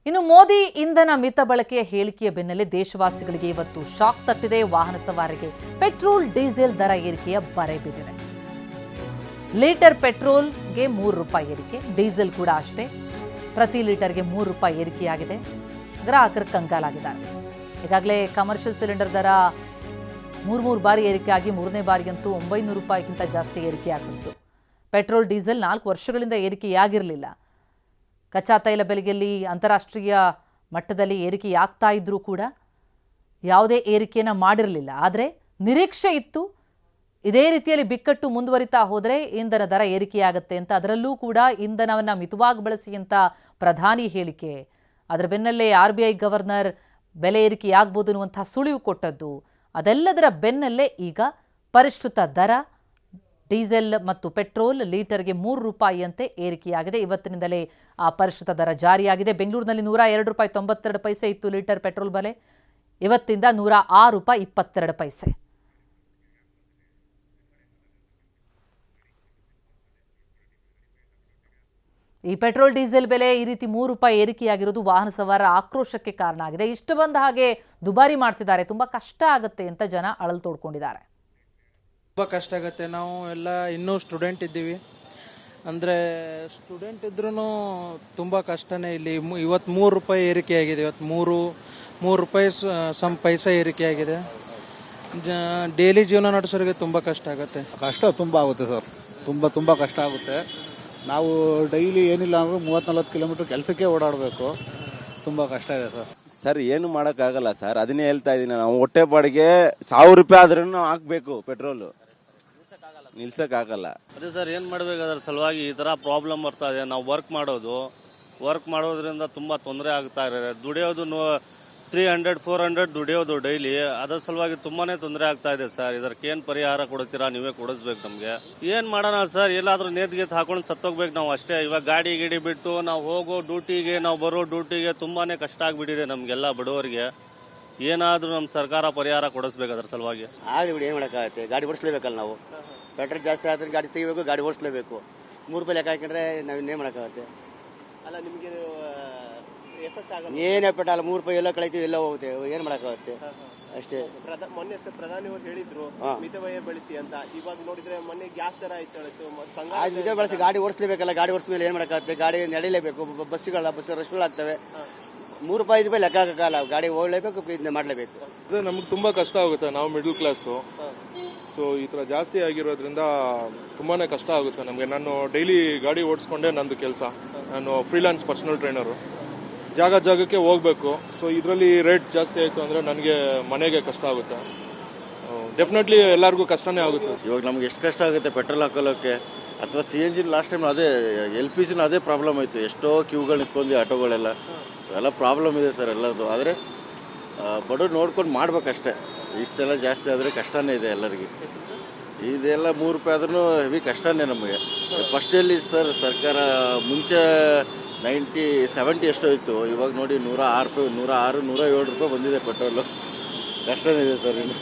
ಇನ್ನು ಮೋದಿ ಇಂಧನ ಮಿತ ಬಳಕೆಯ ಹೇಳಿಕೆಯ ಬೆನ್ನಲ್ಲೇ ದೇಶವಾಸಿಗಳಿಗೆ ಇವತ್ತು ಶಾಕ್ ತಟ್ಟಿದೆ. ವಾಹನ ಸವಾರರಿಗೆ ಪೆಟ್ರೋಲ್ ಡೀಸೆಲ್ ದರ ಏರಿಕೆಯ ಬರೆ ಬಿದ್ದಿದೆ. ಲೀಟರ್ ಪೆಟ್ರೋಲ್ಗೆ ₹3 ಏರಿಕೆ, ಡೀಸೆಲ್ ಕೂಡ ಅಷ್ಟೇ. ಪ್ರತಿ ಲೀಟರ್ಗೆ ₹3 ಏರಿಕೆಯಾಗಿದೆ. ಗ್ರಾಹಕರು ಕಂಗಾಲಾಗಿದ್ದಾರೆ. ಈಗಾಗಲೇ ಕಮರ್ಷಿಯಲ್ ಸಿಲಿಂಡರ್ ದರ ಮೂರು ಬಾರಿ ಏರಿಕೆಯಾಗಿ ಮೂರನೇ ಬಾರಿಗಂತೂ ₹900ಗಿಂತ ಜಾಸ್ತಿ ಏರಿಕೆಯಾಗಿತ್ತು. ಪೆಟ್ರೋಲ್ ಡೀಸೆಲ್ 4 ವರ್ಷಗಳಿಂದ ಏರಿಕೆಯಾಗಿರಲಿಲ್ಲ. ಕಚ್ಚಾ ತೈಲ ಬೆಲೆಯಲ್ಲಿ ಅಂತಾರಾಷ್ಟ್ರೀಯ ಮಟ್ಟದಲ್ಲಿ ಏರಿಕೆಯಾಗ್ತಾ ಇದ್ರೂ ಕೂಡ ಯಾವುದೇ ಏರಿಕೆಯನ್ನು ಮಾಡಿರಲಿಲ್ಲ. ಆದರೆ ನಿರೀಕ್ಷೆ ಇತ್ತು ಇದೇ ರೀತಿಯಲ್ಲಿ ಬಿಕ್ಕಟ್ಟು ಮುಂದುವರಿತಾ ಹೋದರೆ ಇಂಧನ ದರ ಏರಿಕೆಯಾಗುತ್ತೆ ಅಂತ. ಅದರಲ್ಲೂ ಕೂಡ ಇಂಧನವನ್ನು ಮಿತವಾಗಿ ಬಳಸಿ ಅಂತ ಪ್ರಧಾನಿ ಹೇಳಿಕೆ. ಅದರ ಬೆನ್ನಲ್ಲೇ RBI ಗವರ್ನರ್ ಬೆಲೆ ಏರಿಕೆಯಾಗಬಹುದು ಅನ್ನುವಂಥ ಸುಳಿವು ಕೊಟ್ಟದ್ದು. ಅದೆಲ್ಲದರ ಬೆನ್ನಲ್ಲೇ ಈಗ ಪರಿಷ್ಕೃತ ದರ ಡೀಸೆಲ್ ಮತ್ತು ಪೆಟ್ರೋಲ್ ಲೀಟರ್ಗೆ ₹3 ಅಂತೆ ಏರಿಕೆಯಾಗಿದೆ. ಇವತ್ತಿನಿಂದಲೇ ಆ ಪರಿಷ್ಕೃತ ದರ ಜಾರಿಯಾಗಿದೆ. ಬೆಂಗಳೂರಿನಲ್ಲಿ ₹102.92 ಇತ್ತು ಲೀಟರ್ ಪೆಟ್ರೋಲ್ ಬೆಲೆ. ಇವತ್ತಿಂದ ₹106.22. ಈ ಪೆಟ್ರೋಲ್ ಡೀಸೆಲ್ ಬೆಲೆ ಈ ರೀತಿ ₹3 ಏರಿಕೆಯಾಗಿರೋದು ವಾಹನ ಸವಾರರ ಆಕ್ರೋಶಕ್ಕೆ ಕಾರಣ ಆಗಿದೆ. ಇಷ್ಟು ಬಂದ ಹಾಗೆ ದುಬಾರಿ ಮಾಡ್ತಿದ್ದಾರೆ, ತುಂಬಾ ಕಷ್ಟ ಆಗುತ್ತೆ ಅಂತ ಜನ ಅಳಲು ತೋಡ್ಕೊಂಡಿದ್ದಾರೆ. ತುಂಬ ಕಷ್ಟ ಆಗುತ್ತೆ. ನಾವು ಎಲ್ಲ ಇನ್ನೂ ಸ್ಟೂಡೆಂಟ್ ಇದ್ದೀವಿ. ಅಂದರೆ ಸ್ಟೂಡೆಂಟ್ ಇದ್ರೂ ತುಂಬ ಕಷ್ಟನೇ. ಇಲ್ಲಿ ಇವತ್ತು ₹3 ಏರಿಕೆ ಆಗಿದೆ. ಇವತ್ತು ₹3 ಸಮ್ ಪೈಸೆ ಏರಿಕೆ ಆಗಿದೆ. ಡೈಲಿ ಜೀವನ ನಡೆಸೋರಿಗೆ ತುಂಬ ಕಷ್ಟ ಆಗುತ್ತೆ. ಕಷ್ಟ ತುಂಬ ಆಗುತ್ತೆ ಸರ್. ತುಂಬ ಕಷ್ಟ ಆಗುತ್ತೆ. ನಾವು ಡೈಲಿ ಏನಿಲ್ಲ ಅಂದರೆ 30-40 ಕಿಲೋಮೀಟ್ರ್ ಕೆಲಸಕ್ಕೆ ಓಡಾಡಬೇಕು. ತುಂಬ ಕಷ್ಟ ಇದೆ ಸರ್. ಏನು ಮಾಡೋಕ್ಕಾಗಲ್ಲ ಸರ್. ಅದನ್ನೇ ಹೇಳ್ತಾ ಇದ್ದೀನಿ ನಾವು. ಹೊಟ್ಟೆ ಬಾಡಿಗೆ ₹1000 ಆದ್ರೂ ಹಾಕಬೇಕು ಪೆಟ್ರೋಲು. ನಿಲ್ಸಕ್ಕಾಗಲ್ಲ. ಅದೇ ಸರ್, ಏನು ಮಾಡಬೇಕು? ಅದರ ಸಲುವಾಗಿ ಈ ಥರ ಪ್ರಾಬ್ಲಮ್ ಬರ್ತಾ ಇದೆ. ನಾವು ವರ್ಕ್ ಮಾಡೋದ್ರಿಂದ ತುಂಬ ತೊಂದರೆ ಆಗ್ತಾ ಇದೆ. ದುಡಿಯೋದು 300-400 ದುಡಿಯೋದು ಡೈಲಿ. ಅದರ ಸಲುವಾಗಿ ತುಂಬಾ ತೊಂದರೆ ಆಗ್ತಾ ಇದೆ ಸರ್. ಇದಕ್ಕೆ ಏನು ಪರಿಹಾರ ಕೊಡ್ತೀರಾ? ನೀವೇ ಕೊಡಿಸ್ಬೇಕು ನಮಗೆ. ಏನು ಮಾಡೋಣ ಸರ್? ಎಲ್ಲಾದರೂ ನೇತ್ಗೇತ್ ಹಾಕೊಂಡು ಸತ್ತೋಗ್ಬೇಕು ನಾವು ಅಷ್ಟೇ. ಇವಾಗ ಗಾಡಿ ಬಿಟ್ಟು ನಾವು ಹೋಗೋ ಡ್ಯೂಟಿಗೆ, ನಾವು ಬರೋ ಡ್ಯೂಟಿಗೆ ತುಂಬಾ ಕಷ್ಟ ಆಗಿಬಿಟ್ಟಿದೆ ನಮಗೆಲ್ಲ ಬಡವರಿಗೆ. ಏನಾದರೂ ನಮ್ಮ ಸರ್ಕಾರ ಪರಿಹಾರ ಕೊಡಿಸ್ಬೇಕು ಅದರ ಸಲುವಾಗಿ. ಆಗಲಿ ಬಿಡಿ, ಏನು ಮಾಡೋಕ್ಕಾಗುತ್ತೆ? ಗಾಡಿ ಓಡಿಸ್ಲೇಬೇಕಲ್ಲ ನಾವು. ಪೆಟ್ರೋಲ್ ಜಾಸ್ತಿ ಆದರೆ ಗಾಡಿ ತೆಗಿಬೇಕು, ಗಾಡಿ ಓಡಿಸ್ಲೇಬೇಕು. ₹3 ಲೆಕ್ಕ ಹಾಕಿದ್ರೆ ನಾವು ಇನ್ನೇನು ಮಾಡೋಕ್ಕಾಗುತ್ತೆ? ಅಲ್ಲ, ನಿಮಗೆ ಎಫೆಕ್ಟ್ ಆಗಲ್ಲ. ಏನು ಎಫೆಕ್ಟ್ ಆಗಲ್ಲ. ₹3 ಎಲ್ಲ ಕಳೀತೀವಿ, ಎಲ್ಲ ಹೋಗುತ್ತೆ. ಏನು ಮಾಡೋಕ್ಕಾಗುತ್ತೆ? ಅಷ್ಟೇ. ಮೊನ್ನೆ ಪ್ರಧಾನಿ ಅವರು ಹೇಳಿದ್ರು ಮಿತವ್ಯಯ ಬಳಸಿ ಅಂತ. ಇವಾಗ ನೋಡಿದ್ರೆ ಮೊನ್ನೆ ಗ್ಯಾಸ್ ದರ ಆಯ್ತು. ಮಿತ ಬಳಸಿ ಗಾಡಿ ಓಡಿಸ್ಲೇಬೇಕಲ್ಲ. ಗಾಡಿ ಓಡಿಸ್ ಮೇಲೆ ಏನು ಮಾಡೋಕ್ಕಾಗುತ್ತೆ? ಗಾಡಿ ನಡೀಲೇಬೇಕು. ಬಸ್ ರಶ್ಗಳಾಗ್ತವೆ. ₹3 ಲೆಕ್ಕ ಹಾಕಲ್ಲ. ಗಾಡಿ ಹೋಗ್ಲೇಬೇಕು, ಇದನ್ನ ಮಾಡಲೇಬೇಕು. ಅದೇ ನಮ್ಗೆ ತುಂಬ ಕಷ್ಟ ಆಗುತ್ತೆ. ನಾವು ಮಿಡ್ಲ್ ಕ್ಲಾಸು. ಸೊ ಈ ಥರ ಜಾಸ್ತಿ ಆಗಿರೋದ್ರಿಂದ ತುಂಬಾ ಕಷ್ಟ ಆಗುತ್ತೆ ನಮಗೆ. ನಾನು ಡೈಲಿ ಗಾಡಿ ಓಡಿಸ್ಕೊಂಡೆ ನಂದು ಕೆಲಸ. ನಾನು ಫ್ರೀಲಾನ್ಸ್ ಪರ್ಸನಲ್ ಟ್ರೈನರು. ಜಾಗಕ್ಕೆ ಹೋಗಬೇಕು. ಸೊ ಇದರಲ್ಲಿ ರೇಟ್ ಜಾಸ್ತಿ ಆಯಿತು ಅಂದರೆ ನನಗೆ ಮನೆಗೆ ಕಷ್ಟ ಆಗುತ್ತೆ. ಡೆಫಿನೆಟ್ಲಿ ಎಲ್ಲರಿಗೂ ಕಷ್ಟನೇ ಆಗುತ್ತೆ. ಇವಾಗ ನಮ್ಗೆ ಎಷ್ಟು ಕಷ್ಟ ಆಗುತ್ತೆ ಪೆಟ್ರೋಲ್ ಹಾಕೋಕ್ಕೆ, ಅಥವಾ CNG. ಲಾಸ್ಟ್ ಟೈಮ್ ಅದೇ LPG ಅದೇ ಪ್ರಾಬ್ಲಮ್ ಆಯಿತು. ಎಷ್ಟೋ ಕ್ಯೂಗಳು ನಿಂತ್ಕೊಂಡು ಆಟೋಗಳೆಲ್ಲ ಎಲ್ಲ ಪ್ರಾಬ್ಲಮ್ ಇದೆ ಸರ್ ಎಲ್ಲದು. ಆದರೆ ಬಡವ್ರು ನೋಡ್ಕೊಂಡು ಮಾಡ್ಬೇಕಷ್ಟೇ. ಇಷ್ಟೆಲ್ಲ ಜಾಸ್ತಿ ಆದರೆ ಕಷ್ಟನೇ ಇದೆ ಎಲ್ಲರಿಗೆ. ಇದೆಲ್ಲ ₹3 ಆದ್ರೂ ಹೆವಿ ಕಷ್ಟನೇ ನಮಗೆ. ಫಸ್ಟ್ ಎಲ್ಲಿ ಸರ್ ಸರ್ಕಾರ ಮುಂಚೆ 70 ಎಷ್ಟೋ ಇತ್ತು. ಇವಾಗ ನೋಡಿ ₹106, ₹107 ಬಂದಿದೆ ಪೆಟ್ರೋಲು. ಕಷ್ಟನೇ ಇದೆ ಸರ್ ಇನ್ನು.